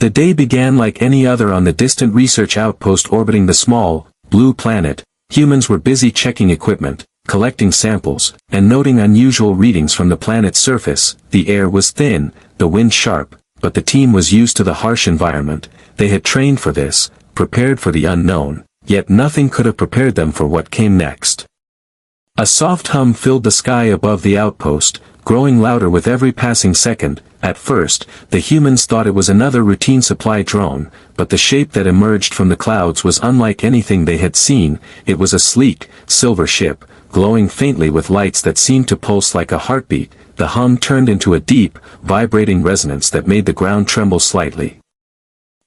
The day began like any other on the distant research outpost orbiting the small, blue planet. Humans were busy checking equipment, collecting samples, and noting unusual readings from the planet's surface. The air was thin, the wind sharp, but the team was used to the harsh environment. They had trained for this, prepared for the unknown, yet nothing could have prepared them for what came next. A soft hum filled the sky above the outpost, growing louder with every passing second. At first, the humans thought it was another routine supply drone, but the shape that emerged from the clouds was unlike anything they had seen. It was a sleek, silver ship, glowing faintly with lights that seemed to pulse like a heartbeat. The hum turned into a deep, vibrating resonance that made the ground tremble slightly.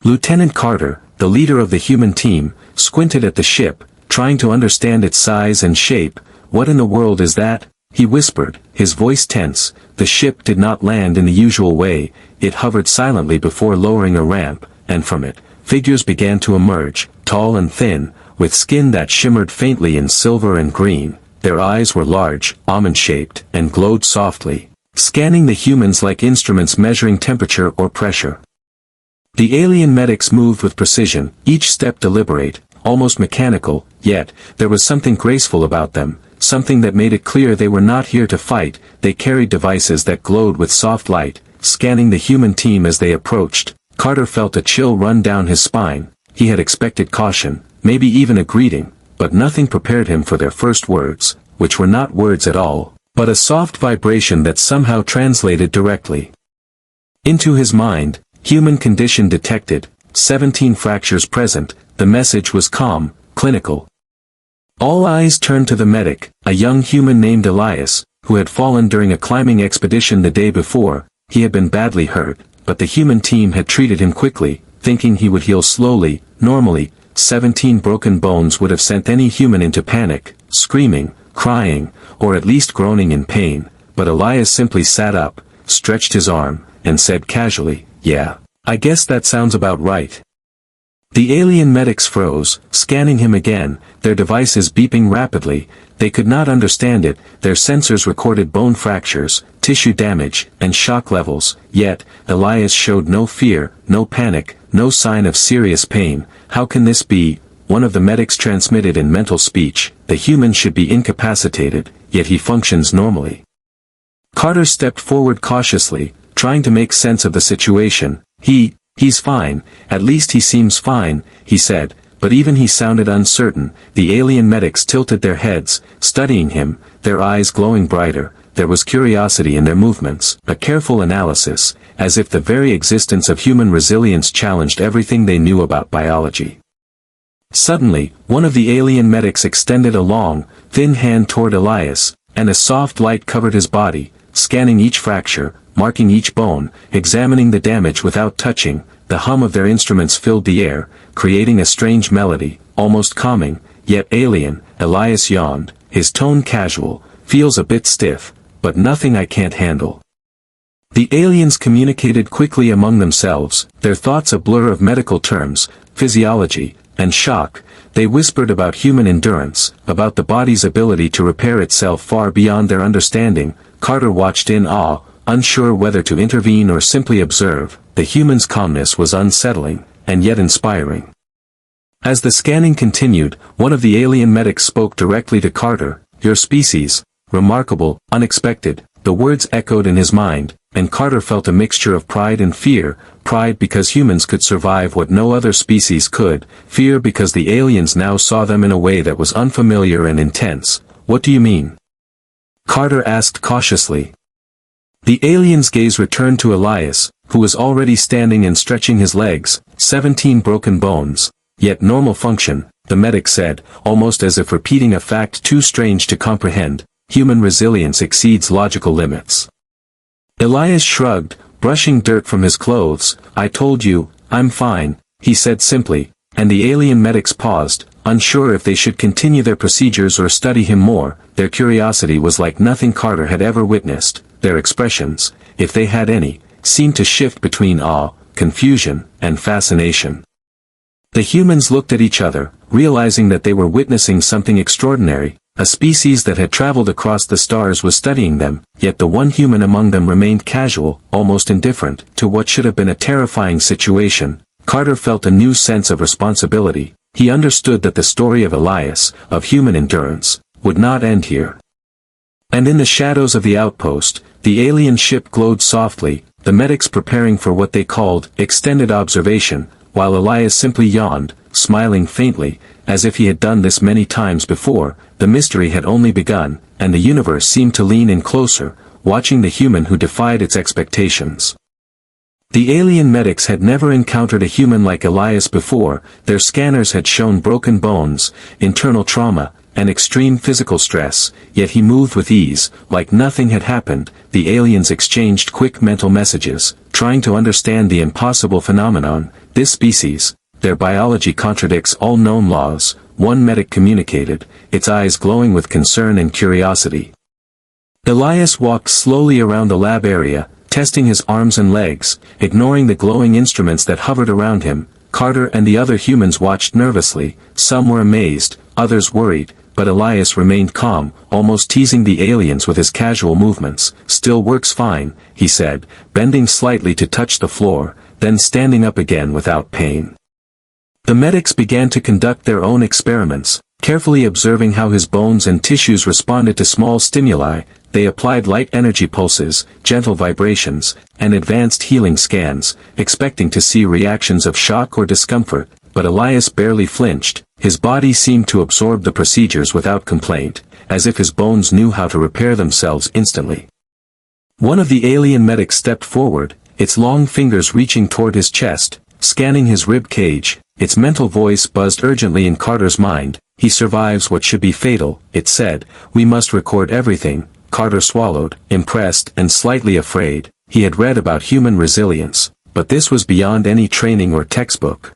Lieutenant Carter, the leader of the human team, squinted at the ship, trying to understand its size and shape. "What in the world is that?" he whispered, his voice tense. The ship did not land in the usual way. It hovered silently before lowering a ramp, and from it, figures began to emerge, tall and thin, with skin that shimmered faintly in silver and green. Their eyes were large, almond-shaped, and glowed softly, scanning the humans like instruments measuring temperature or pressure. The alien medics moved with precision, each step deliberate, almost mechanical, yet, there was something graceful about them, something that made it clear they were not here to fight. They carried devices that glowed with soft light, scanning the human team as they approached. Carter felt a chill run down his spine. He had expected caution, maybe even a greeting, but nothing prepared him for their first words, which were not words at all, but a soft vibration that somehow translated directly into his mind. Human condition detected, 17 fractures present. The message was calm, clinical. All eyes turned to the medic, a young human named Elias, who had fallen during a climbing expedition the day before. He had been badly hurt, but the human team had treated him quickly, thinking he would heal slowly. Normally, 17 broken bones would have sent any human into panic, screaming, crying, or at least groaning in pain, but Elias simply sat up, stretched his arm, and said casually, "Yeah, I guess that sounds about right." The alien medics froze, scanning him again, their devices beeping rapidly. They could not understand it. Their sensors recorded bone fractures, tissue damage, and shock levels, yet, Elias showed no fear, no panic, no sign of serious pain. "How can this be?" one of the medics transmitted in mental speech. "The human should be incapacitated, yet he functions normally." Carter stepped forward cautiously, trying to make sense of the situation. He's fine, at least he seems fine," he said, but even he sounded uncertain. The alien medics tilted their heads, studying him, their eyes glowing brighter. There was curiosity in their movements, a careful analysis, as if the very existence of human resilience challenged everything they knew about biology. Suddenly, one of the alien medics extended a long, thin hand toward Elias, and a soft light covered his body, scanning each fracture, marking each bone, examining the damage without touching. The hum of their instruments filled the air, creating a strange melody, almost calming, yet alien. Elias yawned, his tone casual. "Feels a bit stiff, but nothing I can't handle." The aliens communicated quickly among themselves, their thoughts a blur of medical terms, physiology, and shock. They whispered about human endurance, about the body's ability to repair itself far beyond their understanding. Carter watched in awe, unsure whether to intervene or simply observe. The human's calmness was unsettling, and yet inspiring. As the scanning continued, one of the alien medics spoke directly to Carter. "Your species, remarkable, unexpected." The words echoed in his mind, and Carter felt a mixture of pride and fear. Pride because humans could survive what no other species could, fear because the aliens now saw them in a way that was unfamiliar and intense. "What do you mean?" Carter asked cautiously. The alien's gaze returned to Elias, who was already standing and stretching his legs. 17 broken bones, yet normal function, the medic said, almost as if repeating a fact too strange to comprehend. "Human resilience exceeds logical limits." Elias shrugged, brushing dirt from his clothes. "I told you, I'm fine," he said simply, and the alien medics paused, unsure if they should continue their procedures or study him more. Their curiosity was like nothing Carter had ever witnessed. Their expressions, if they had any, seemed to shift between awe, confusion, and fascination. The humans looked at each other, realizing that they were witnessing something extraordinary. A species that had traveled across the stars was studying them, yet the one human among them remained casual, almost indifferent, to what should have been a terrifying situation. Carter felt a new sense of responsibility. He understood that the story of Elias, of human endurance, would not end here. And in the shadows of the outpost, the alien ship glowed softly, the medics preparing for what they called extended observation, while Elias simply yawned, smiling faintly, as if he had done this many times before. The mystery had only begun, and the universe seemed to lean in closer, watching the human who defied its expectations. The alien medics had never encountered a human like Elias before. Their scanners had shown broken bones, internal trauma, and extreme physical stress, yet he moved with ease, like nothing had happened. The aliens exchanged quick mental messages, trying to understand the impossible phenomenon. This species, their biology contradicts all known laws, one medic communicated, its eyes glowing with concern and curiosity. Elias walked slowly around the lab area, testing his arms and legs, ignoring the glowing instruments that hovered around him. Carter and the other humans watched nervously, some were amazed, others worried, but Elias remained calm, almost teasing the aliens with his casual movements. "Still works fine," he said, bending slightly to touch the floor, then standing up again without pain. The medics began to conduct their own experiments, carefully observing how his bones and tissues responded to small stimuli. They applied light energy pulses, gentle vibrations, and advanced healing scans, expecting to see reactions of shock or discomfort, but Elias barely flinched. His body seemed to absorb the procedures without complaint, as if his bones knew how to repair themselves instantly. One of the alien medics stepped forward, its long fingers reaching toward his chest, scanning his rib cage. Its mental voice buzzed urgently in Carter's mind. "He survives what should be fatal," it said. "We must record everything." Carter swallowed, impressed and slightly afraid. He had read about human resilience, but this was beyond any training or textbook.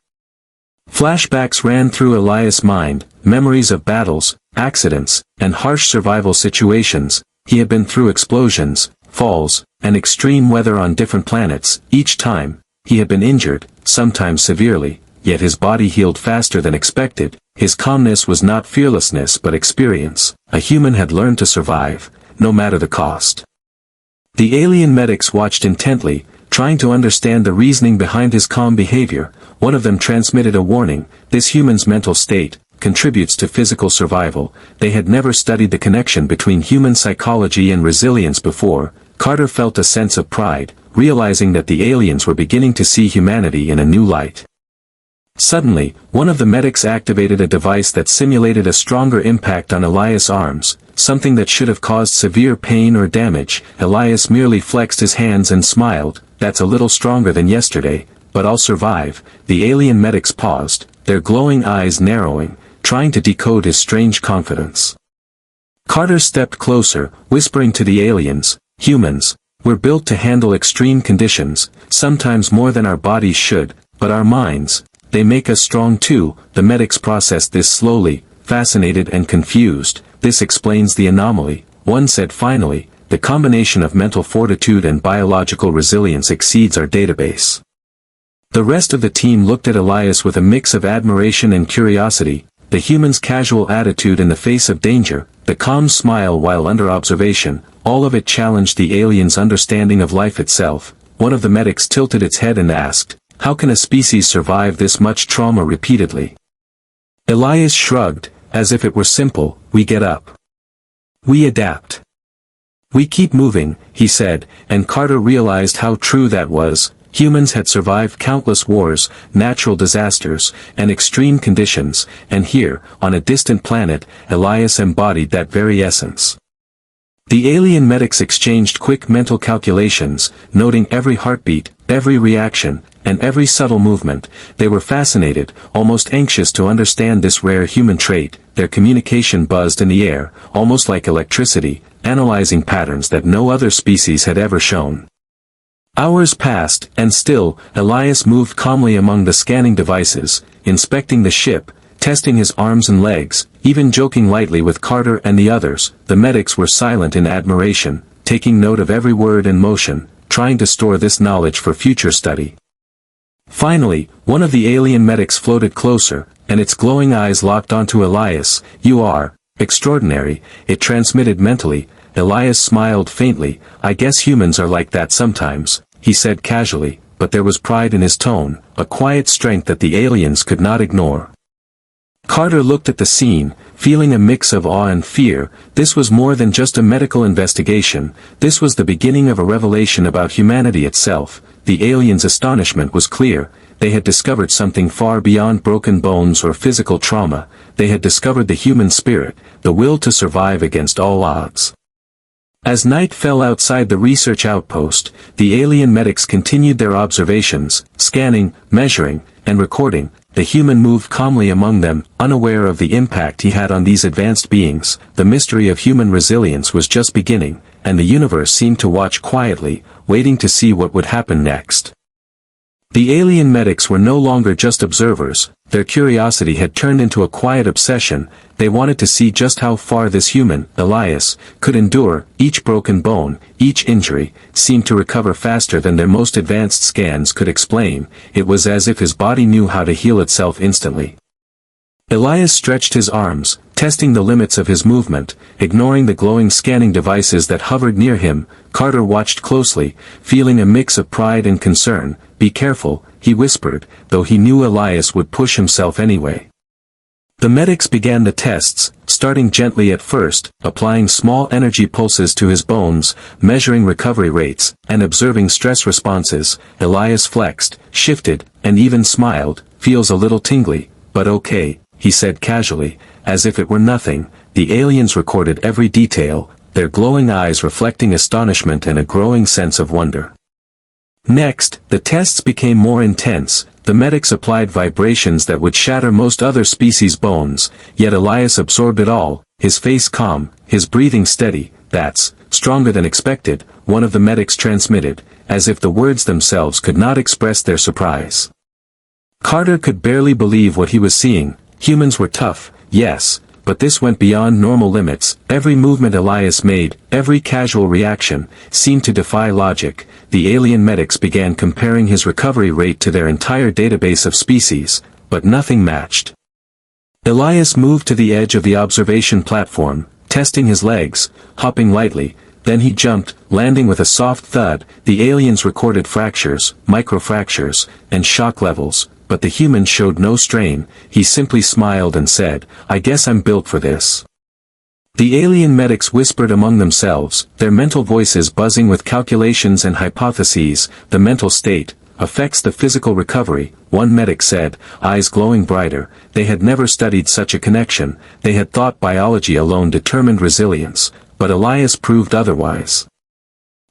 Flashbacks ran through Elias' mind, memories of battles, accidents, and harsh survival situations. He had been through explosions, falls, and extreme weather on different planets. Each time, he had been injured, sometimes severely, yet his body healed faster than expected. His calmness was not fearlessness but experience. A human had learned to survive, no matter the cost. The alien medics watched intently, trying to understand the reasoning behind his calm behavior. One of them transmitted a warning: this human's mental state contributes to physical survival. They had never studied the connection between human psychology and resilience before. Carter felt a sense of pride, realizing that the aliens were beginning to see humanity in a new light. Suddenly, one of the medics activated a device that simulated a stronger impact on Elias' arms, something that should have caused severe pain or damage. Elias merely flexed his hands and smiled. "That's a little stronger than yesterday, but I'll survive." The alien medics paused, their glowing eyes narrowing, trying to decode his strange confidence. Carter stepped closer, whispering to the aliens, "Humans, we're built to handle extreme conditions, sometimes more than our bodies should, but our minds, they make us strong too." The medics processed this slowly, fascinated and confused. "This explains the anomaly," one said finally. "The combination of mental fortitude and biological resilience exceeds our database." The rest of the team looked at Elias with a mix of admiration and curiosity. The human's casual attitude in the face of danger, the calm smile while under observation, all of it challenged the alien's understanding of life itself. One of the medics tilted its head and asked, "How can a species survive this much trauma repeatedly?" Elias shrugged, as if it were simple. "We get up. We adapt. We keep moving," he said, and Carter realized how true that was. Humans had survived countless wars, natural disasters, and extreme conditions, and here, on a distant planet, Elias embodied that very essence. The alien medics exchanged quick mental calculations, noting every heartbeat, every reaction, and every subtle movement. They were fascinated, almost anxious to understand this rare human trait. Their communication buzzed in the air, almost like electricity, analyzing patterns that no other species had ever shown. Hours passed, and still, Elias moved calmly among the scanning devices, inspecting the ship, testing his arms and legs, even joking lightly with Carter and the others. The medics were silent in admiration, taking note of every word and motion, trying to store this knowledge for future study. Finally, one of the alien medics floated closer, and its glowing eyes locked onto Elias. "You are extraordinary, it transmitted mentally. Elias smiled faintly. I guess humans are like that sometimes, he said casually, but there was pride in his tone, a quiet strength that the aliens could not ignore. Carter looked at the scene, feeling a mix of awe and fear. This was more than just a medical investigation, this was the beginning of a revelation about humanity itself. The aliens' astonishment was clear. They had discovered something far beyond broken bones or physical trauma. They had discovered the human spirit, the will to survive against all odds. As night fell outside the research outpost, the alien medics continued their observations, scanning, measuring, and recording. The human moved calmly among them, unaware of the impact he had on these advanced beings. The mystery of human resilience was just beginning, and the universe seemed to watch quietly, waiting to see what would happen next. The alien medics were no longer just observers. Their curiosity had turned into a quiet obsession. They wanted to see just how far this human, Elias, could endure. Each broken bone, each injury, seemed to recover faster than their most advanced scans could explain. It was as if his body knew how to heal itself instantly. Elias stretched his arms, testing the limits of his movement, ignoring the glowing scanning devices that hovered near him. Carter watched closely, feeling a mix of pride and concern. Be careful, he whispered, though he knew Elias would push himself anyway. The medics began the tests, starting gently at first, applying small energy pulses to his bones, measuring recovery rates, and observing stress responses. Elias flexed, shifted, and even smiled. Feels a little tingly, but okay, he said casually, as if it were nothing. The aliens recorded every detail, their glowing eyes reflecting astonishment and a growing sense of wonder. Next, the tests became more intense. The medics applied vibrations that would shatter most other species' bones, yet Elias absorbed it all, his face calm, his breathing steady. That's stronger than expected, one of the medics transmitted, as if the words themselves could not express their surprise. Carter could barely believe what he was seeing. Humans were tough, yes, but this went beyond normal limits. Every movement Elias made, every casual reaction, seemed to defy logic. The alien medics began comparing his recovery rate to their entire database of species, but nothing matched. Elias moved to the edge of the observation platform, testing his legs, hopping lightly, then he jumped, landing with a soft thud. The aliens recorded fractures, microfractures, and shock levels, but the human showed no strain. He simply smiled and said, I guess I'm built for this. The alien medics whispered among themselves, their mental voices buzzing with calculations and hypotheses. The mental state affects the physical recovery, one medic said, eyes glowing brighter. They had never studied such a connection. They had thought biology alone determined resilience, but Elias proved otherwise.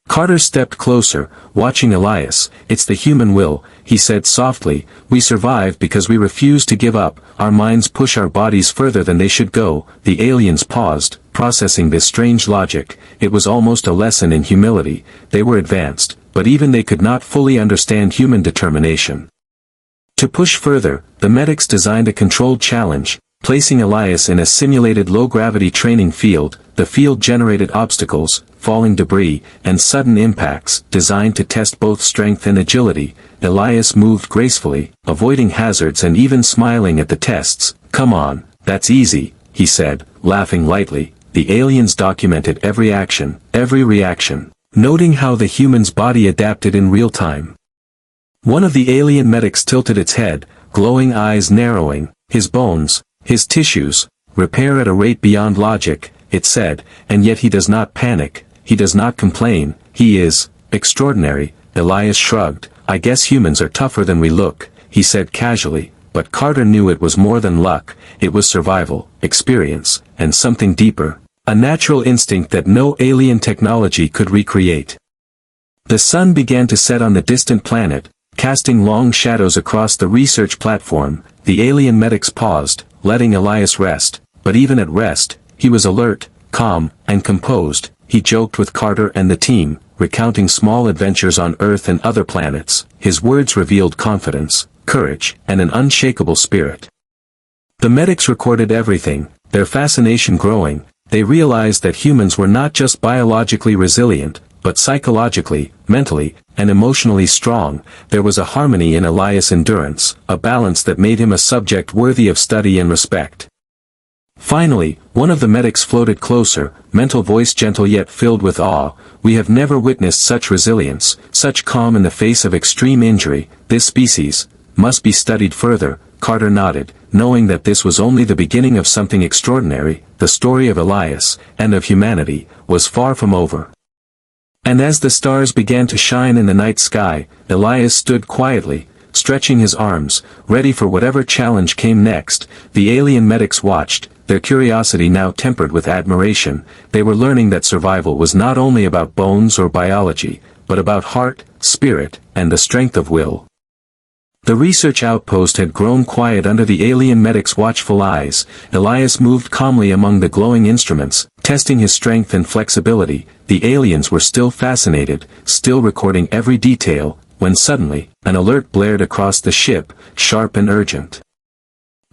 Carter stepped closer, watching Elias. It's the human will, he said softly. We survive because we refuse to give up. Our minds push our bodies further than they should go. The aliens paused, processing this strange logic. It was almost a lesson in humility. They were advanced, but even they could not fully understand human determination. To push further, the medics designed a controlled challenge, placing Elias in a simulated low-gravity training field. The field generated obstacles, falling debris, and sudden impacts, designed to test both strength and agility. Elias moved gracefully, avoiding hazards and even smiling at the tests. Come on, that's easy, he said, laughing lightly. The aliens documented every action, every reaction, noting how the human's body adapted in real time. One of the alien medics tilted its head, glowing eyes narrowing. His bones, his tissues, repair at a rate beyond logic, it said, and yet he does not panic, he does not complain. He is extraordinary. Elias shrugged. I guess humans are tougher than we look, he said casually, but Carter knew it was more than luck. It was survival, experience, and something deeper, a natural instinct that no alien technology could recreate. The sun began to set on the distant planet, casting long shadows across the research platform. The alien medics paused, letting Elias rest, but even at rest, he was alert, calm, and composed. He joked with Carter and the team, recounting small adventures on Earth and other planets. His words revealed confidence, courage, and an unshakable spirit. The medics recorded everything, their fascination growing. They realized that humans were not just biologically resilient, but psychologically, mentally, and emotionally strong. There was a harmony in Elias' endurance, a balance that made him a subject worthy of study and respect. Finally, one of the medics floated closer, mental voice gentle yet filled with awe. "We have never witnessed such resilience, such calm in the face of extreme injury. This species must be studied further." Carter nodded, knowing that this was only the beginning of something extraordinary. The story of Elias, and of humanity, was far from over. And as the stars began to shine in the night sky, Elias stood quietly, stretching his arms, ready for whatever challenge came next. The alien medics watched, their curiosity now tempered with admiration. They were learning that survival was not only about bones or biology, but about heart, spirit, and the strength of will. The research outpost had grown quiet under the alien medic's watchful eyes. Elias moved calmly among the glowing instruments, testing his strength and flexibility. The aliens were still fascinated, still recording every detail, when suddenly, an alert blared across the ship, sharp and urgent.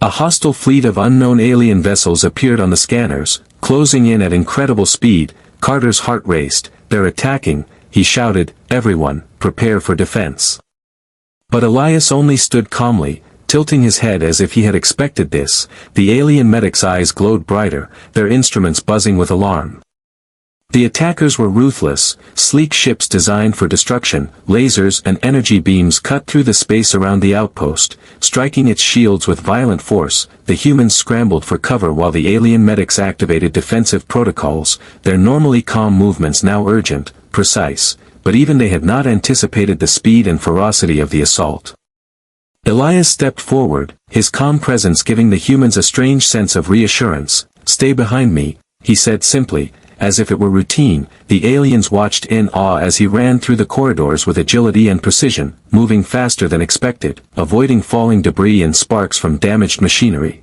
A hostile fleet of unknown alien vessels appeared on the scanners, closing in at incredible speed. Carter's heart raced. "They're attacking," he shouted. "Everyone, prepare for defense." But Elias only stood calmly, tilting his head as if he had expected this. The alien medic's eyes glowed brighter, their instruments buzzing with alarm. The attackers were ruthless, sleek ships designed for destruction. Lasers and energy beams cut through the space around the outpost, striking its shields with violent force. The humans scrambled for cover while the alien medics activated defensive protocols, their normally calm movements now urgent, precise, but even they had not anticipated the speed and ferocity of the assault. Elias stepped forward, his calm presence giving the humans a strange sense of reassurance. "Stay behind me," he said simply, as if it were routine. The aliens watched in awe as he ran through the corridors with agility and precision, moving faster than expected, avoiding falling debris and sparks from damaged machinery.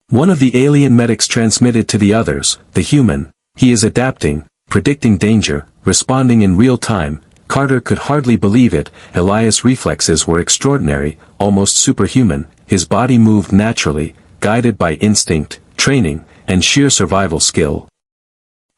One of the alien medics transmitted to the others, "The human, he is adapting, predicting danger, responding in real time." Carter could hardly believe it. Elias' reflexes were extraordinary, almost superhuman. His body moved naturally, guided by instinct, training, and sheer survival skill.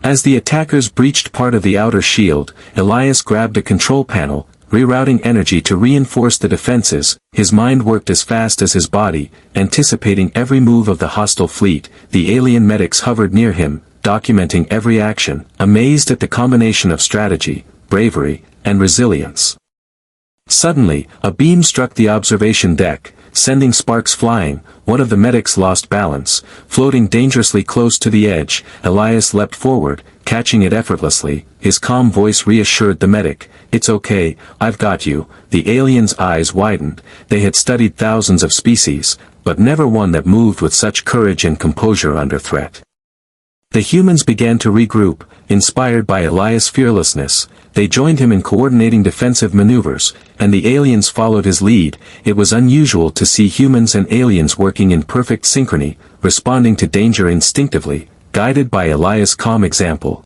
As the attackers breached part of the outer shield, Elias grabbed a control panel, rerouting energy to reinforce the defenses. His mind worked as fast as his body, anticipating every move of the hostile fleet. The alien medics hovered near him, documenting every action, amazed at the combination of strategy, bravery, and resilience. Suddenly, a beam struck the observation deck, sending sparks flying. One of the medics lost balance, floating dangerously close to the edge. Elias leapt forward, catching it effortlessly. His calm voice reassured the medic, "It's okay, I've got you." The aliens' eyes widened. They had studied thousands of species, but never one that moved with such courage and composure under threat. The humans began to regroup, inspired by Elias' fearlessness. They joined him in coordinating defensive maneuvers, and the aliens followed his lead. It was unusual to see humans and aliens working in perfect synchrony, responding to danger instinctively, guided by Elias' calm example.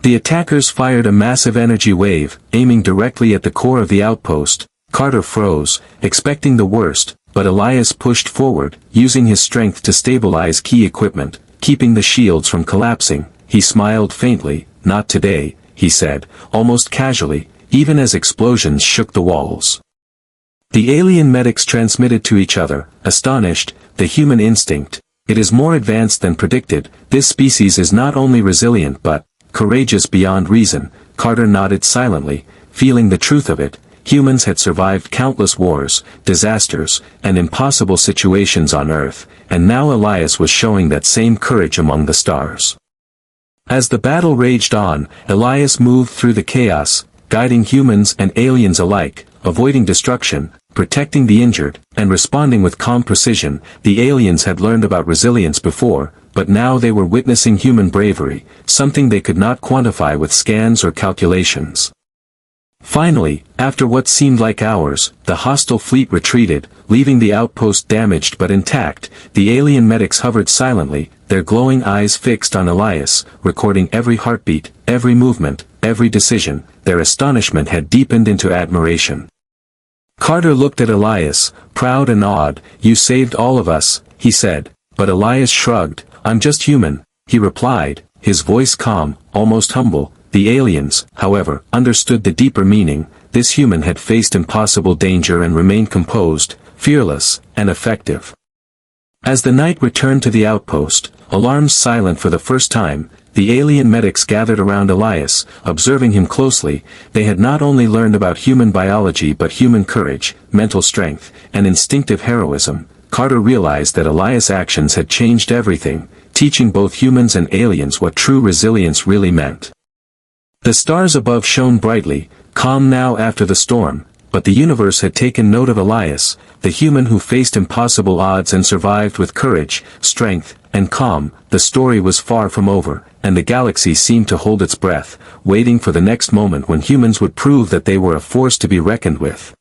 The attackers fired a massive energy wave, aiming directly at the core of the outpost. Carter froze, expecting the worst, but Elias pushed forward, using his strength to stabilize key equipment, keeping the shields from collapsing. He smiled faintly. "Not today," he said, almost casually, even as explosions shook the walls. The alien medics transmitted to each other, astonished. "The human instinct. It is more advanced than predicted. This species is not only resilient but courageous beyond reason." Carter nodded silently, feeling the truth of it. Humans had survived countless wars, disasters, and impossible situations on Earth, and now Elias was showing that same courage among the stars. As the battle raged on, Elias moved through the chaos, guiding humans and aliens alike, avoiding destruction, protecting the injured, and responding with calm precision. The aliens had learned about resilience before, but now they were witnessing human bravery, something they could not quantify with scans or calculations. Finally, after what seemed like hours, the hostile fleet retreated, leaving the outpost damaged but intact. The alien medics hovered silently, their glowing eyes fixed on Elias, recording every heartbeat, every movement, every decision. Their astonishment had deepened into admiration. Carter looked at Elias, proud and awed. "You saved all of us," he said. But Elias shrugged. "I'm just human," he replied, his voice calm, almost humble. The aliens, however, understood the deeper meaning. This human had faced impossible danger and remained composed, fearless, and effective. As the night returned to the outpost, alarms silent for the first time, the alien medics gathered around Elias, observing him closely. They had not only learned about human biology but human courage, mental strength, and instinctive heroism. Carter realized that Elias' actions had changed everything, teaching both humans and aliens what true resilience really meant. The stars above shone brightly, calm now after the storm, but the universe had taken note of Elias, the human who faced impossible odds and survived with courage, strength, and calm. The story was far from over, and the galaxy seemed to hold its breath, waiting for the next moment when humans would prove that they were a force to be reckoned with.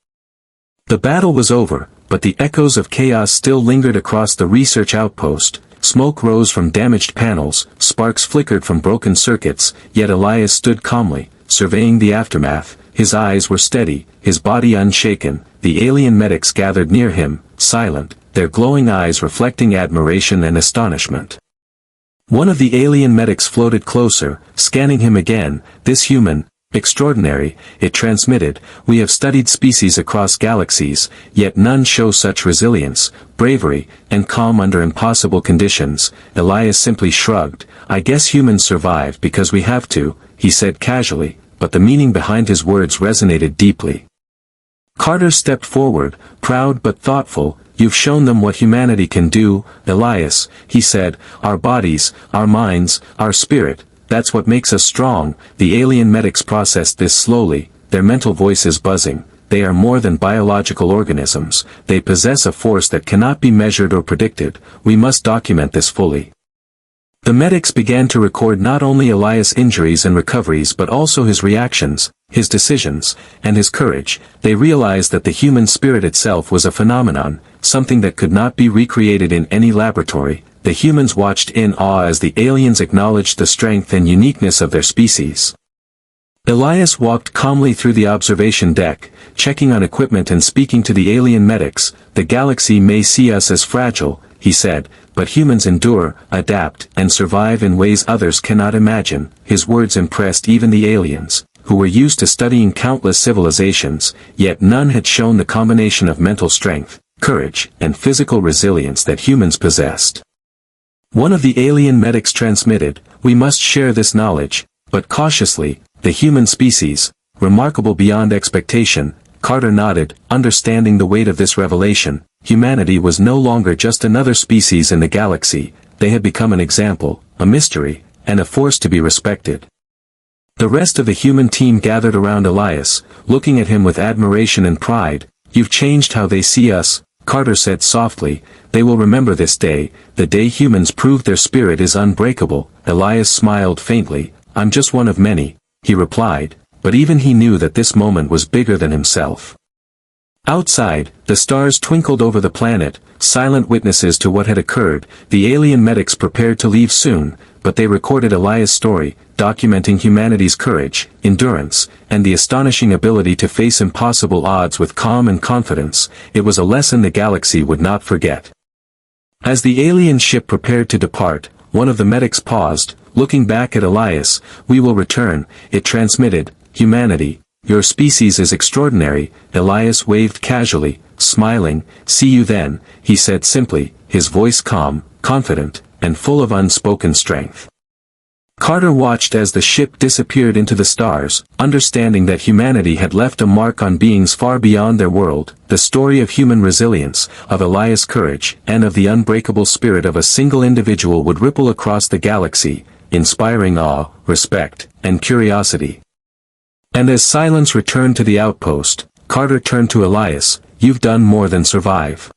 The battle was over, but the echoes of chaos still lingered across the research outpost. Smoke rose from damaged panels, sparks flickered from broken circuits, yet Elias stood calmly, surveying the aftermath. His eyes were steady, his body unshaken. The alien medics gathered near him, silent, their glowing eyes reflecting admiration and astonishment. One of the alien medics floated closer, scanning him again. This human, extraordinary, it transmitted. We have studied species across galaxies, yet none show such resilience, bravery, and calm under impossible conditions. Elias simply shrugged. I guess humans survive because we have to, he said casually, but the meaning behind his words resonated deeply. Carter stepped forward, proud but thoughtful. You've shown them what humanity can do, Elias, he said. Our bodies, our minds, our spirit, that's what makes us strong. The alien medics processed this slowly, their mental voices buzzing. They are more than biological organisms. They possess a force that cannot be measured or predicted. We must document this fully. The medics began to record not only Elias' injuries and recoveries but also his reactions, his decisions, and his courage. They realized that the human spirit itself was a phenomenon, something that could not be recreated in any laboratory. The humans watched in awe as the aliens acknowledged the strength and uniqueness of their species. Elias walked calmly through the observation deck, checking on equipment and speaking to the alien medics. The galaxy may see us as fragile, he said, but humans endure, adapt, and survive in ways others cannot imagine. His words impressed even the aliens, who were used to studying countless civilizations, yet none had shown the combination of mental strength, courage, and physical resilience that humans possessed. One of the alien medics transmitted, we must share this knowledge, but cautiously. The human species, remarkable beyond expectation. Carter nodded, understanding the weight of this revelation. Humanity was no longer just another species in the galaxy. They had become an example, a mystery, and a force to be respected. The rest of the human team gathered around Elias, looking at him with admiration and pride. You've changed how they see us, Carter said softly. They will remember this day, the day humans proved their spirit is unbreakable. Elias smiled faintly. I'm just one of many, he replied, but even he knew that this moment was bigger than himself. Outside, the stars twinkled over the planet, silent witnesses to what had occurred. The alien medics prepared to leave soon, but they recorded Elias' story, documenting humanity's courage, endurance, and the astonishing ability to face impossible odds with calm and confidence. It was a lesson the galaxy would not forget. As the alien ship prepared to depart, one of the medics paused, looking back at Elias. We will return, it transmitted. Humanity, your species is extraordinary. Elias waved casually, smiling. See you then, he said simply, his voice calm, confident, and full of unspoken strength. Carter watched as the ship disappeared into the stars, understanding that humanity had left a mark on beings far beyond their world. The story of human resilience, of Elias' courage, and of the unbreakable spirit of a single individual would ripple across the galaxy, inspiring awe, respect, and curiosity. And as silence returned to the outpost, Carter turned to Elias. You've done more than survive.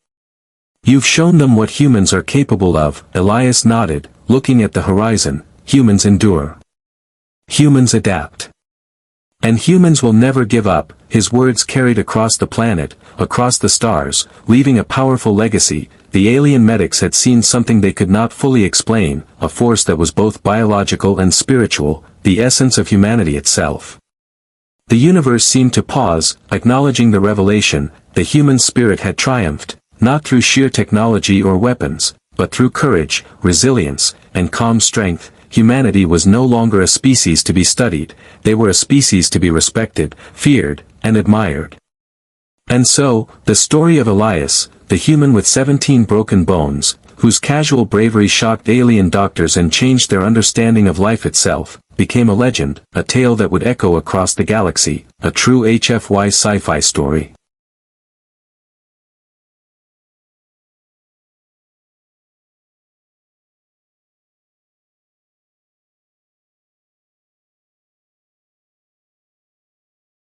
You've shown them what humans are capable of. Elias nodded, looking at the horizon. Humans endure. Humans adapt. And humans will never give up. His words carried across the planet, across the stars, leaving a powerful legacy. The alien medics had seen something they could not fully explain, a force that was both biological and spiritual, the essence of humanity itself. The universe seemed to pause, acknowledging the revelation. The human spirit had triumphed, not through sheer technology or weapons, but through courage, resilience, and calm strength. Humanity was no longer a species to be studied. They were a species to be respected, feared, and admired. And so, the story of Elias, the human with 17 broken bones, whose casual bravery shocked alien doctors and changed their understanding of life itself, became a legend, a tale that would echo across the galaxy, a true HFY sci-fi story.